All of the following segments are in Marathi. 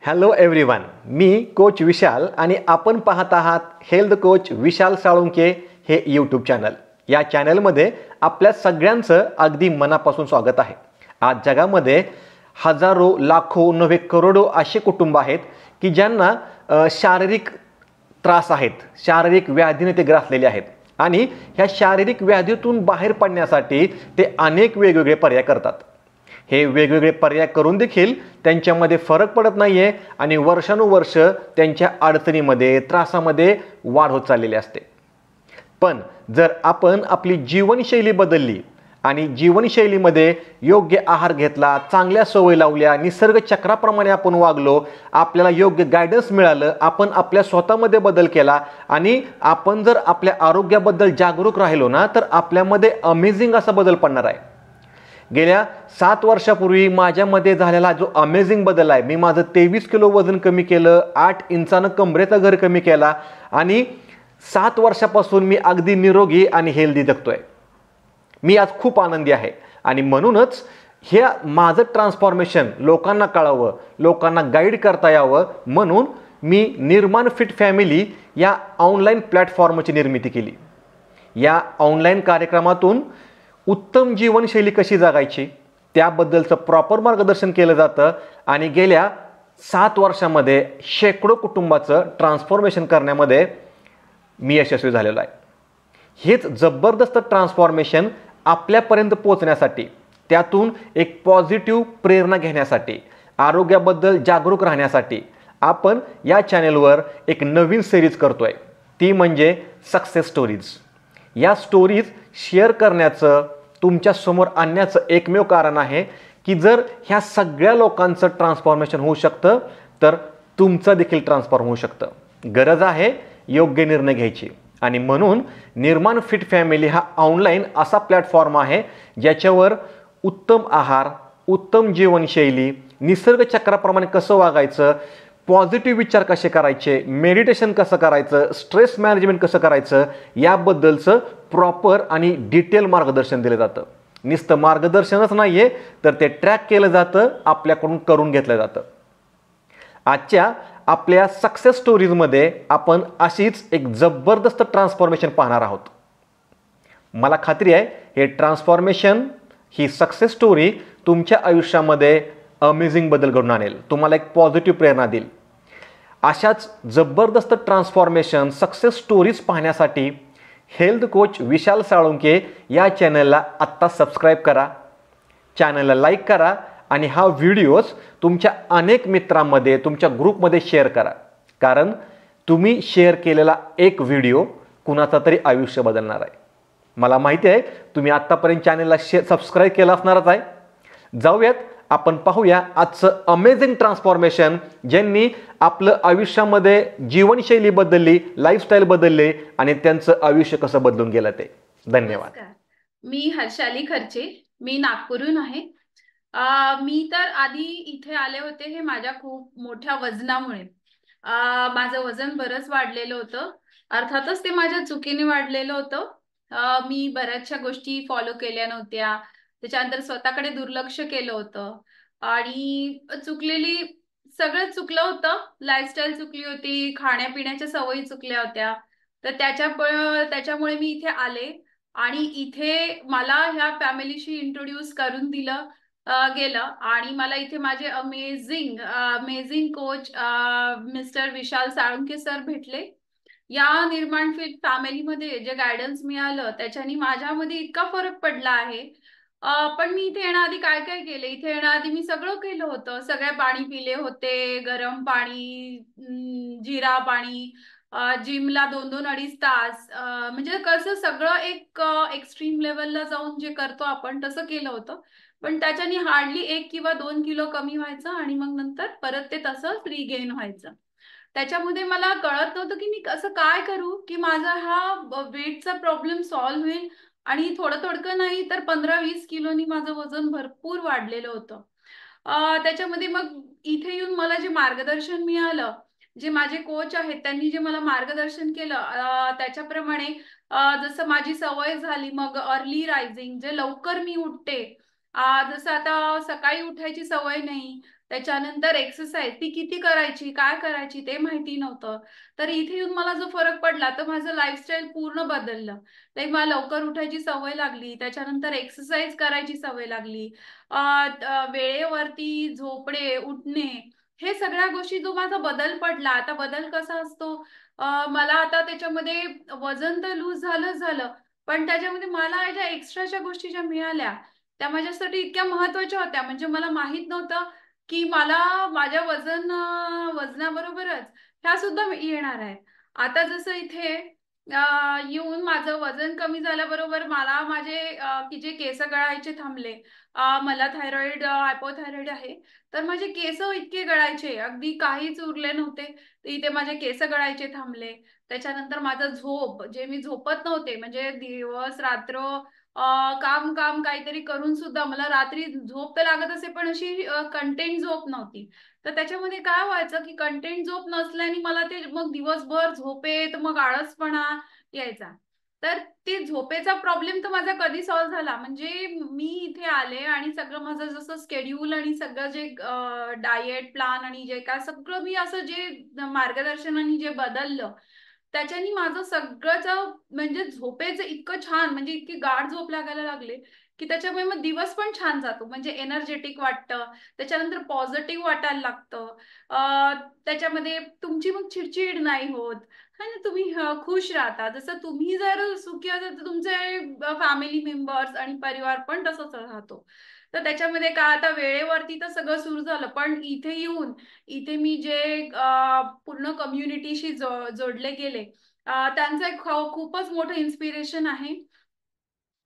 हॅलो एव्हरीवन, मी कोच विशाल आणि आपण पाहत आहात हेल्थ कोच विशाल साळुंके हे यूट्यूब चॅनल. या चॅनलमध्ये आपल्या सगळ्यांचं अगदी मनापासून स्वागत आहे. आज जगामध्ये हजारो, लाखो, नव्हे करोडो असे कुटुंब आहेत की ज्यांना शारीरिक त्रास आहेत, शारीरिक व्याधीने ते ग्रासलेले आहेत आणि ह्या शारीरिक व्याधीतून बाहेर पडण्यासाठी ते अनेक वेगवेगळे पर्याय करतात. हे वेगवेगळे पर्याय करून देखील त्यांच्यामध्ये फरक पडत नाहीये आणि वर्षानुवर्ष त्यांच्या अडचणीमध्ये, त्रासामध्ये वाढ होत चाललेली असते. पण जर आपण आपली जीवनशैली बदलली आणि जीवनशैलीमध्ये योग्य आहार घेतला, चांगल्या सवयी लावल्या, निसर्ग चक्राप्रमाणे आपण वागलो, आपल्याला योग्य गायडन्स मिळालं, आपण आपल्या स्वतःमध्ये बदल केला आणि आपण जर आपल्या आरोग्याबद्दल जागरूक राहिलो ना, तर आपल्यामध्ये अमेझिंग असा बदल पडणार आहे. गेल्या 7 वर्षापूर्वी माझ्यामध्ये झालेला जो अमेझिंग बदल आहे, मी माझं 23 किलो वजन कमी केलं, 8 इंचानं कमरेचा घर कमी केला आणि 7 वर्षापासून मी अगदी निरोगी आणि हेल्दी जगतोय. मी आज खूप आनंदी आहे आणि म्हणूनच हे माझं ट्रान्सफॉर्मेशन लोकांना कळावं, लोकांना गाईड करता यावं म्हणून मी निर्माण फिट फॅमिली या ऑनलाईन प्लॅटफॉर्मची निर्मिती केली. या ऑनलाईन कार्यक्रमातून उत्तम जीवनशैली कशी जगायची त्याबद्दलचं प्रॉपर मार्गदर्शन केलं जातं आणि गेल्या 7 वर्षामध्ये शेकडो कुटुंबाचं ट्रान्सफॉर्मेशन करण्यामध्ये मी यशस्वी झालेलो आहे. हेच जबरदस्त ट्रान्सफॉर्मेशन आपल्यापर्यंत पोहोचण्यासाठी, त्यातून एक पॉझिटिव्ह प्रेरणा घेण्यासाठी, आरोग्याबद्दल जागरूक राहण्यासाठी आपण या चॅनेलवर एक नवीन सिरीज करतोय. ती म्हणजे सक्सेस स्टोरीज. या स्टोरीज शेअर करण्याचं, तुमच्यासमोर आणण्याचं एकमेव कारण आहे की जर ह्या सगळ्या लोकांचं ट्रान्सफॉर्मेशन होऊ शकतं तर तुमचं देखील ट्रान्सफॉर्म होऊ शकतं. गरज आहे योग्य निर्णय घ्यायची आणि म्हणून निर्माण फिट फॅमिली हा ऑनलाईन असा प्लॅटफॉर्म आहे ज्याच्यावर उत्तम आहार, उत्तम जीवनशैली, निसर्ग चक्राप्रमाणे कसं वागायचं, पॉझिटिव्ह विचार कसे करायचे, मेडिटेशन कसं करायचं, स्ट्रेस मॅनेजमेंट कसं करायचं याबद्दलचं प्रॉपर आणि डिटेल मार्गदर्शन दिलं जातं. नुसतं मार्गदर्शनच नाही आहे तर ते ट्रॅक केलं जातं, आपल्याकडून करून घेतलं जातं. आजच्या आपल्या सक्सेस स्टोरीजमध्ये आपण अशीच एक जबरदस्त ट्रान्सफॉर्मेशन पाहणार आहोत. मला खात्री आहे हे ट्रान्सफॉर्मेशन, ही सक्सेस स्टोरी तुमच्या आयुष्यामध्ये अमेझिंग बदल घडून आणेल, तुम्हाला एक पॉझिटिव्ह प्रेरणा देईल. अशाच जबरदस्त ट्रान्सफॉर्मेशन सक्सेस स्टोरीज पाहण्यासाठी हेल्थ कोच विशाल साळुंके या चॅनलला आत्ता सबस्क्राईब करा, चॅनलला लाईक करा आणि हा व्हिडिओज तुमच्या अनेक मित्रांमध्ये, तुमच्या ग्रुपमध्ये शेअर करा. कारण तुम्ही शेअर केलेला एक व्हिडिओ कुणाचा तरी आयुष्य बदलणार आहे. मला माहिती आहे तुम्ही आत्तापर्यंत चॅनलला सबस्क्राईब केलं असणारच आहे. जाऊयात आपण पाहूया आजचं अमेझिंग ट्रान्सफॉर्मेशन, ज्यांनी आपलं आयुष्यामध्ये जीवनशैली बदलली, लाईफस्टाईल बदलले आणि त्यांचं आयुष्य कसं बदलून गेलं ते. धन्यवाद. मी हर्षाली खर्चे, मी नागपूरहून आहे. मी तर आधी इथे आले होते हे माझ्या खूप मोठ्या वजनामुळे. माझं वजन बरंच वाढलेलं होतं. अर्थातच ते माझ्या चुकीने वाढलेलं होतं. मी बऱ्याचशा गोष्टी फॉलो केल्या नव्हत्या. त्याच्यानंतर स्वतःकडे दुर्लक्ष केलं होतं आणि सगळं चुकलं होतं. लाईफस्टाईल चुकली होती, खाण्यापिण्याच्या सवयी चुकल्या होत्या. तर त्याच्यामुळे मी इथे आले आणि इथे मला ह्या फॅमिलीशी इंट्रोड्यूस करून दिलं गेलं आणि मला इथे माझे अमेझिंग कोच मिस्टर विशाल साळुंके सर भेटले. या निर्माण फिट फॅमिलीमध्ये जे गायडन्स मिळालं त्याच्यानी माझ्यामध्ये इतका फरक पडला आहे. पण मी इथे येण्याआधी काय काय केलं, इथे येण्याआधी मी सगळं केलं होतं. सगळे पाणी पिले होते, गरम पाणी, जिरा पाणी, जिमला 2-2 अडीच तास, म्हणजे कसं सगळं एक एक्स्ट्रीम लेवलला जाऊन जे करतो आपण तसं केलं होतं. पण त्याच्यानी हार्डली 1 किंवा 2 किलो कमी व्हायचं आणि मग नंतर परत ते तसंच रिगेन व्हायचं. त्याच्यामध्ये मला कळत नव्हतं की मी कसं काय करू की माझा हा वेटचा प्रॉब्लेम सॉल्व्ह होईल आणि थोडं थोडकं नाही तर 15-20 किलोनी माझं वजन भरपूर वाढलेलं होतं. त्याच्यामध्ये मग इथे येऊन मला जे मार्गदर्शन मिळालं, जे माझे कोच आहेत त्यांनी जे मला मार्गदर्शन केलं, त्याच्याप्रमाणे जसं माझी सवय झाली मग अर्ली रायझिंग, जे लवकर मी उठते. जसं आता सकाळी उठायची सवय नाही, त्याच्यानंतर एक्सरसाइज ती किती करायची, काय करायची ते माहिती नव्हतं. तर इथे येऊन मला जो फरक पडला तर माझं लाईफस्टाईल पूर्ण बदललं. लाईक मला लवकर उठायची सवय लागली, त्याच्यानंतर एक्सरसाइज करायची सवय लागली, वेळेवरती झोपणे, उठणे, हे सगळ्या गोष्टी जो माझा बदल पडला. आता बदल कसा असतो, मला आता त्याच्यामध्ये वजन तर लूज झालं, पण त्याच्यामध्ये मला ज्या एक्स्ट्राच्या गोष्टी ज्या मिळाल्या त्या माझ्यासाठी इतक्या महत्वाच्या होत्या. म्हणजे मला माहित नव्हतं की मला माझ्या वजनाबरोबरच ह्या सुद्धा येणार आहे. आता जसं इथे येऊन माझं वजन कमी झाल्याबरोबर मला माझे की जे केस गळायचे थांबले. मला थायरॉइड, हायपोथायरॉइड आहे. तर माझे केस इतके गळायचे, अगदी काहीच उरले नव्हते. तर इथे माझे केस गळायचे थांबले. त्याच्यानंतर माझं झोप, जे मी झोपत नव्हते म्हणजे दिवस रात्र काम काम काहीतरी करून सुद्धा मला रात्री झोप तर लागत असे, पण अशी कंटेंट झोप नव्हती. तर त्याच्यामध्ये काय व्हायचं की कंटेंट झोप नसल्याने मला ते मग दिवसभर झोपेत मग आळसपणा यायचा. तर ते झोपेचा प्रॉब्लेम तर माझा कधी सॉल्व्ह झाला म्हणजे मी इथे आले आणि सगळं माझं जसं शेड्यूल आणि सगळं जे डाएट प्लॅन आणि जे काय सगळं मी असं जे मार्गदर्शनाने जे बदललं, त्याच्यानी माझं सगळंच म्हणजे झोपेचं इतकं छान, म्हणजे इतकी गाढ झोप लागायला लागले की त्याच्यामुळे मग दिवस पण छान जातो, म्हणजे एनर्जेटिक वाटतं. त्याच्यानंतर पॉझिटिव्ह वाटायला लागतं. त्याच्यामध्ये तुमची मग चिडचिड नाही होत आणि तुम्ही खुश राहता. जसं तुम्ही जर सुखी असाल तर तुमचे फॅमिली मेंबर्स आणि परिवार पण तसंच राहतो. तर त्याच्यामध्ये काय, आता वेळेवरती तर सगळं सुरू झालं, पण इथे येऊन इथे मी जे पूर्ण कम्युनिटीशी जोडले गेले, त्यांचं एक खूपच मोठं इन्स्पिरेशन आहे.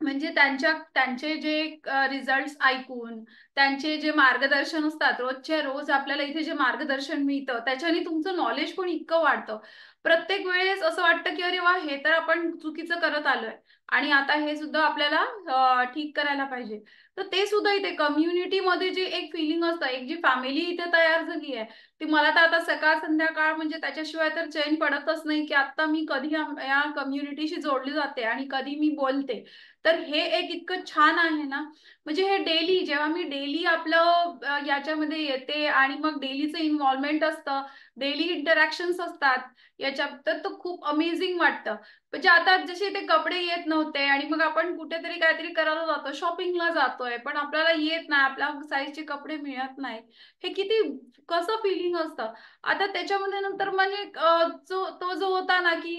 म्हणजे त्यांचे जे रिझल्ट्स ऐकून, त्यांचे जे मार्गदर्शन असतात, रोजच्या रोज आपल्याला इथे जे मार्गदर्शन मिळतं, त्याच्याने तुमचं नॉलेज पण इतकं वाढतं. प्रत्येक वेळेस असं वाटतं, की अरे वाह! हे तर आपण चुकीचं करत आलोय आणि आता हे सुद्धा आपल्याला ठीक करायला पाहिजे. तर ते सुद्धा इथे कम्युनिटीमध्ये जे एक फिलिंग असतं, एक जी फॅमिली इथे तयार झाली आहे, ती मला तर आता सकाळ संध्याकाळ म्हणजे त्याच्याशिवाय तर चैन पडतच नाही, की आता मी कधी या कम्युनिटीशी जोडली जाते आणि कधी मी बोलते. तर हे एक इतकं छान आहे ना, म्हणजे हे डेली जेव्हा मी डेली आपलं याच्यामध्ये येते आणि मग डेलीचं इन्व्हॉल्वमेंट असतं, डेली इंटरॅक्शन्स असतात याच्यात, तर तो खूप अमेझिंग वाटतं. म्हणजे आता जसे ते कपडे येत नव्हते आणि मग आपण कुठेतरी काहीतरी करायला जातो, शॉपिंगला जातोय, पण आपल्याला येत नाही, आपल्या साईजचे कपडे मिळत नाहीत. हे किती कसं फिलिंग असतं. आता त्याच्यामध्ये नंतर म्हणजे तो जो होता ना की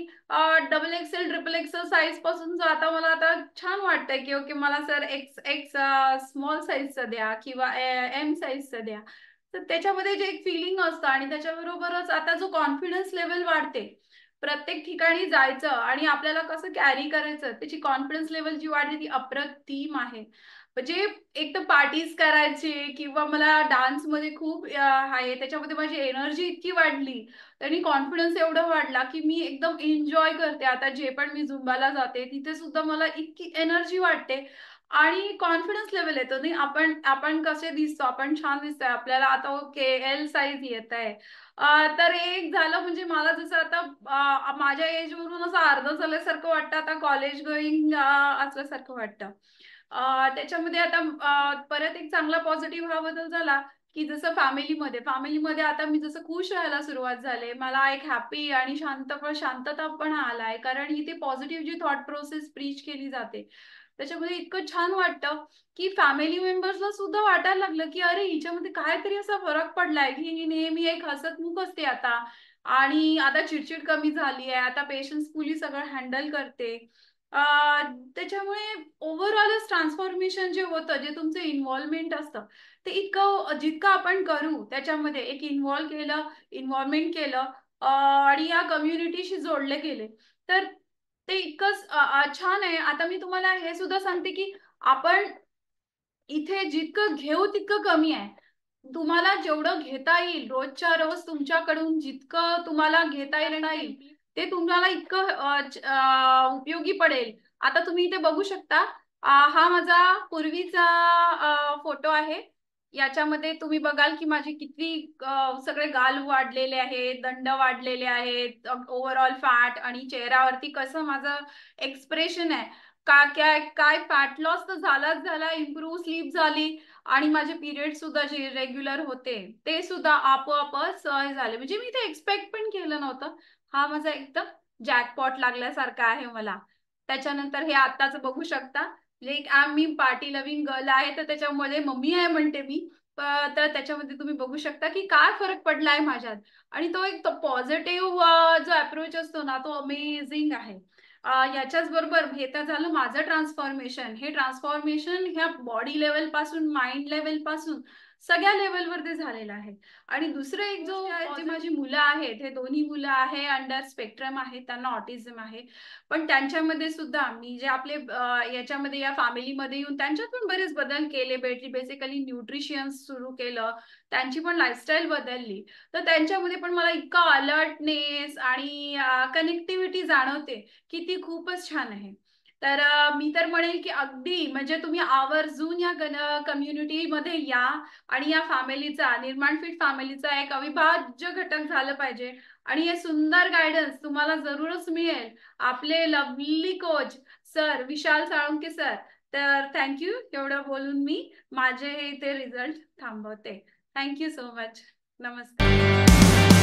double XL triple XL size पासून जो आता मला आता छान वाटतंय की ओके मला सर एक्स एक्स स्मॉल साईजचं द्या किंवा एम साईजचं द्या. तर त्याच्यामध्ये जे एक फिलिंग असतं आणि त्याच्याबरोबरच आता जो कॉन्फिडन्स लेवल वाढते, प्रत्येक ठिकाणी जायचं आणि आपल्याला कसं कॅरी करायचं, त्याची कॉन्फिडन्स लेवल जी वाढली ती अप्रतिम आहे. म्हणजे एक तर पार्टीज करायचे किंवा मला डान्समध्ये खूप आहे, त्याच्यामध्ये माझी एनर्जी इतकी वाढली आणि कॉन्फिडन्स एवढा वाढला की मी एकदम एन्जॉय करते. आता जे पण मी झुंबाला जाते तिथे सुद्धा मला इतकी एनर्जी वाटते आणि कॉन्फिडन्स लेवल येतो. नाही आपण आपण कसे दिसतो, आपण छान दिसतोय, आपल्याला आता ओके एल साईज येत आहे. तर एक झालं म्हणजे मला जसं आता माझ्या एज वरून असं अर्ध झाल्यासारखं वाटतं, आता कॉलेज गोईंग असल्यासारखं वाटतं. त्याच्यामध्ये आता परत एक चांगला पॉझिटिव्ह हा बदल झाला की जसं फॅमिलीमध्ये आता मी जसं खुश राहायला सुरुवात झाले. मला एक हॅपी आणि शांततापणा आलाय. कारण इथे पॉझिटिव्ह जी थॉट प्रोसेस प्रीच केली जाते. त्याच्यामध्ये इतकं छान वाटतं, की फॅमिली मेंबर्सला सुद्धा वाटायला लागलं, की अरे हिच्यामध्ये काहीतरी असा फरक पडलाय, की ही नेहमी एक हसतमुख असते आता आणि आता चिडचिड कमी झाली आहे. आता पेशन्सफुली सगळं हँडल करते. अ, त्याच्यामुळे ओव्हरऑलच ट्रान्सफॉर्मेशन जे होतं, जे तुमचं इन्व्हॉल्वमेंट असतं, ते इतकं जितकं आपण करू त्याच्यामध्ये एक इन्व्हॉल्वमेंट केलं आणि या कम्युनिटीशी जोडले गेले, तर ते इतकंच छान आहे. आता मी तुम्हाला हे सुद्धा सांगते, की आपण इथे जितकं घेऊ तितकं कमी आहे. तुम्हाला जेवढं घेता येईल रोजच्या रोज तुमच्याकडून जितकं तुम्हाला घेता येईल ना येईल, ते तुम्हाला इतकं उपयोगी पडेल. आता तुम्ही इथे बघू शकता, हा माझा पूर्वीचा फोटो आहे. याच्यामध्ये तुम्ही बघाल की माझे किती सगळे गाल वाढलेले आहेत, दंड वाढलेले आहेत, ओव्हरऑल फॅट आणि चेहऱ्यावरती कसं माझं एक्सप्रेशन आहे. काय फॅट लॉस तर झालाच झाला, इम्प्रूव्ह स्लीप झाली आणि माझे पिरियड सुद्धा जे रेग्युलर होते ते सुद्धा आपोआपच हे झाले. म्हणजे मी ते एक्सपेक्ट पण केलं नव्हतं. हा माझा एकदम जॅकपॉट लागल्यासारखा आहे मला. त्याच्यानंतर हे आत्ताच बघू शकता, लाईक मी पार्टी लव्हिंग गर्ल आहे, तर त्याच्यामध्ये मम्मी आहे म्हणते मी. तर त्याच्यामध्ये तुम्ही बघू शकता की काय फरक पडलाय माझ्यात. आणि तो एक पॉझिटिव्ह जो अप्रोच असतो ना, तो अमेझिंग आहे. याच्याच बरोबर हे तर झालं माझं ट्रान्सफॉर्मेशन. हे ट्रान्सफॉर्मेशन ह्या बॉडी लेवल पासून, माइंड लेवल पासून सगळ्या लेवलवरती झालेलं आहे. आणि दुसरं एक जो जी माझी मुलं आहेत, हे दोन्ही मुलं आहे अंडर स्पेक्ट्रम आहे, त्यांना ऑटिझम आहे. पण त्यांच्यामध्ये सुद्धा मी जे आपले याच्यामध्ये या फॅमिलीमध्ये येऊन त्यांच्यात पण बरेच बदल केले. बेसिकली न्यूट्रिशन सुरू केलं, त्यांची पण लाईफस्टाईल बदलली. तर त्यांच्यामध्ये पण मला इतका अलर्टनेस आणि कनेक्टिव्हिटी जाणवते की ती खूपच छान आहे. तर मी तर म्हणेल की अगदी म्हणजे तुम्ही आवर्जून या कम्युनिटीमध्ये या आणि या फॅमिलीचा, निर्माण फिट फॅमिलीचा एक अविभाज्य घटक झालं पाहिजे. आणि हे सुंदर गाईडन्स तुम्हाला जरूरच मिळेल आपले लवली कोच सर, विशाल साळुंके सर. तर थँक्यू. एवढं बोलून मी माझे हे इथे रिझल्ट थांबवते. Thank you so much. नमस्कार.